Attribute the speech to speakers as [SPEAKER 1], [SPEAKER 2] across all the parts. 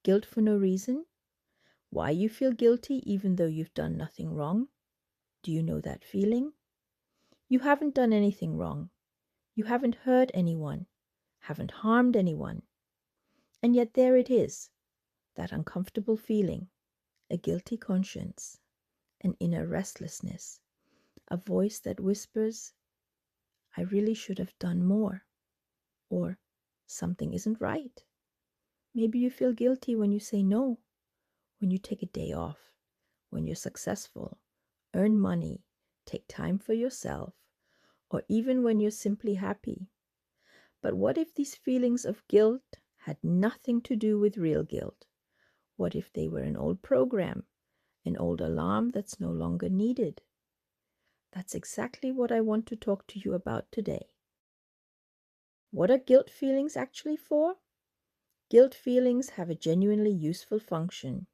[SPEAKER 1] Guilt for no reason? Why you feel guilty even though you've done nothing wrong? Do you know that feeling? You haven't done anything wrong. You haven't hurt anyone, haven't harmed anyone. And yet there it is, that uncomfortable feeling, a guilty conscience, an inner restlessness, a voice that whispers, I really should have done more, or something isn't right. Maybe you feel guilty when you say no, when you take a day off, when you're successful, earn money, take time for yourself, or even when you're simply happy. But what if these feelings of guilt had nothing to do with real guilt? What if they were an old program, an old alarm that's no longer needed? That's exactly what I want to talk to you about today. What are guilt feelings actually for? Guilt feelings have a genuinely useful function.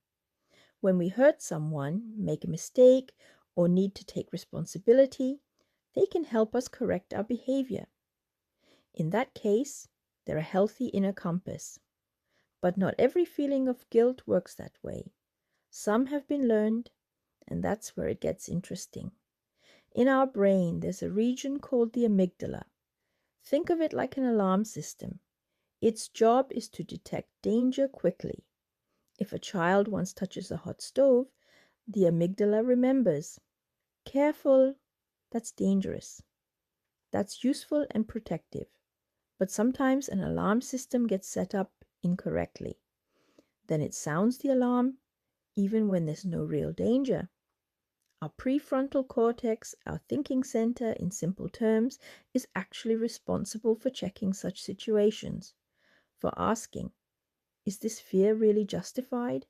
[SPEAKER 1] When we hurt someone, make a mistake, or need to take responsibility, they can help us correct our behavior. In that case, they're a healthy inner compass. But not every feeling of guilt works that way. Some have been learned, and that's where it gets interesting. In our brain, there's a region called the amygdala. Think of it like an alarm system. Its job is to detect danger quickly. If a child once touches a hot stove, the amygdala remembers. Careful, that's dangerous. That's useful and protective. But sometimes an alarm system gets set up incorrectly. Then it sounds the alarm even when there's no real danger. Our prefrontal cortex, our thinking center in simple terms, is actually responsible for checking such situations, for asking, is this fear really justified?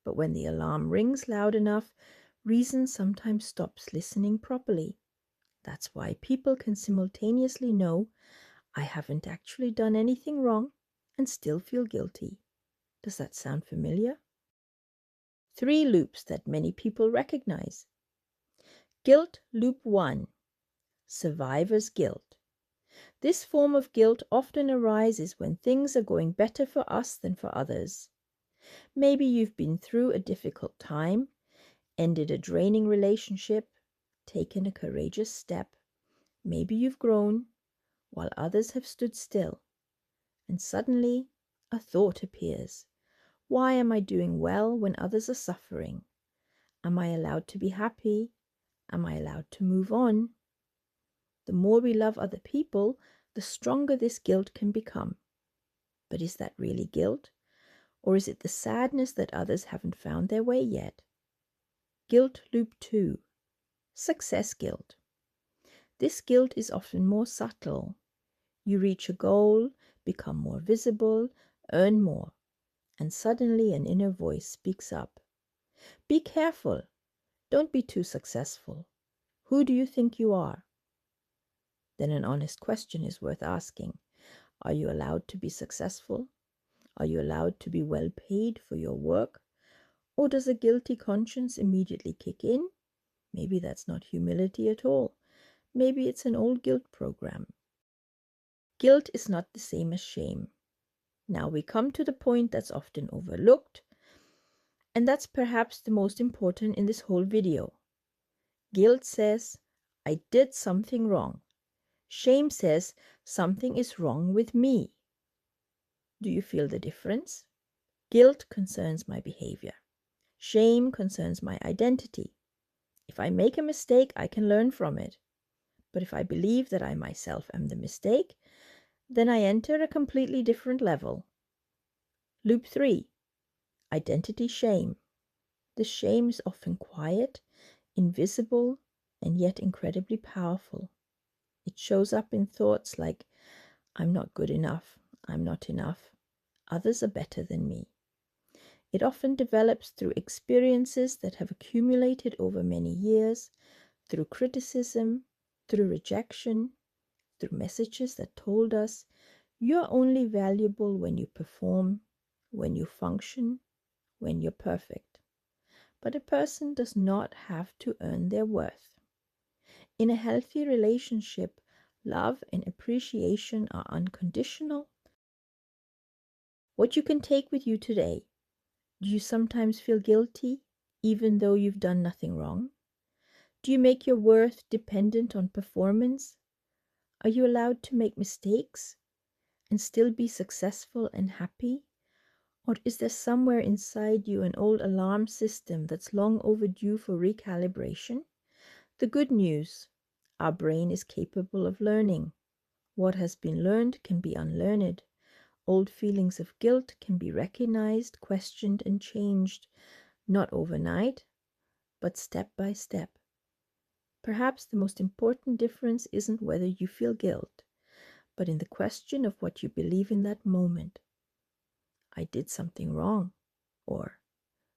[SPEAKER 1] But when the alarm rings loud enough, reason sometimes stops listening properly. That's why people can simultaneously know, I haven't actually done anything wrong, and still feel guilty. Does that sound familiar? 3 loops that many people recognize. Guilt loop 1, survivor's guilt. This form of guilt often arises when things are going better for us than for others. Maybe you've been through a difficult time, ended a draining relationship, taken a courageous step. Maybe you've grown while others have stood still. And suddenly a thought appears. Why am I doing well when others are suffering? Am I allowed to be happy? Am I allowed to move on? The more we love other people, the stronger this guilt can become. But is that really guilt? Or is it the sadness that others haven't found their way yet? Guilt loop 2, success guilt. This guilt is often more subtle. You reach a goal, become more visible, earn more, and suddenly an inner voice speaks up. Be careful. Don't be too successful. Who do you think you are? Then an honest question is worth asking. Are you allowed to be successful? Are you allowed to be well paid for your work? Or does a guilty conscience immediately kick in? Maybe that's not humility at all. Maybe it's an old guilt program. Guilt is not the same as shame. Now we come to the point that's often overlooked, and that's perhaps the most important in this whole video. Guilt says, I did something wrong. Shame says, something is wrong with me. Do you feel the difference? Guilt concerns my behavior. Shame concerns my identity. If I make a mistake, I can learn from it. But if I believe that I myself am the mistake, then I enter a completely different level. Loop 3, identity shame. The shame is often quiet, invisible, and yet incredibly powerful. It shows up in thoughts like, I'm not good enough, I'm not enough, others are better than me. It often develops through experiences that have accumulated over many years, through criticism, through rejection, through messages that told us, you're only valuable when you perform, when you function, when you're perfect. But a person does not have to earn their worth. In a healthy relationship, love and appreciation are unconditional. What you can take with you today Do you sometimes feel guilty even though you've done nothing wrong? Do you make your worth dependent on performance? Are you allowed to make mistakes and still be successful and happy? Or is there somewhere inside you an old alarm system that's long overdue for recalibration? The good news: our brain is capable of learning. What has been learned can be unlearned. Old feelings of guilt can be recognized, questioned, and changed, not overnight, but step by step. Perhaps the most important difference isn't whether you feel guilt, but in the question of what you believe in that moment. I did something wrong, or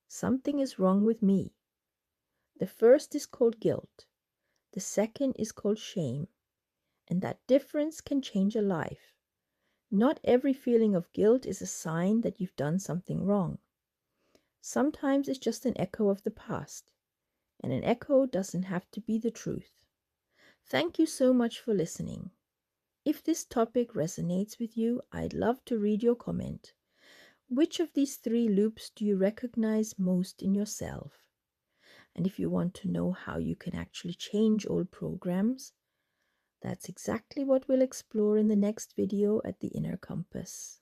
[SPEAKER 1] something is wrong with me. The first is called guilt, the second is called shame, and that difference can change a life. Not every feeling of guilt is a sign that you've done something wrong. Sometimes it's just an echo of the past, and an echo doesn't have to be the truth. Thank you so much for listening. If this topic resonates with you, I'd love to read your comment. Which of these 3 loops do you recognize most in yourself? And if you want to know how you can actually change old programs, that's exactly what we'll explore in the next video at the Inner Compass.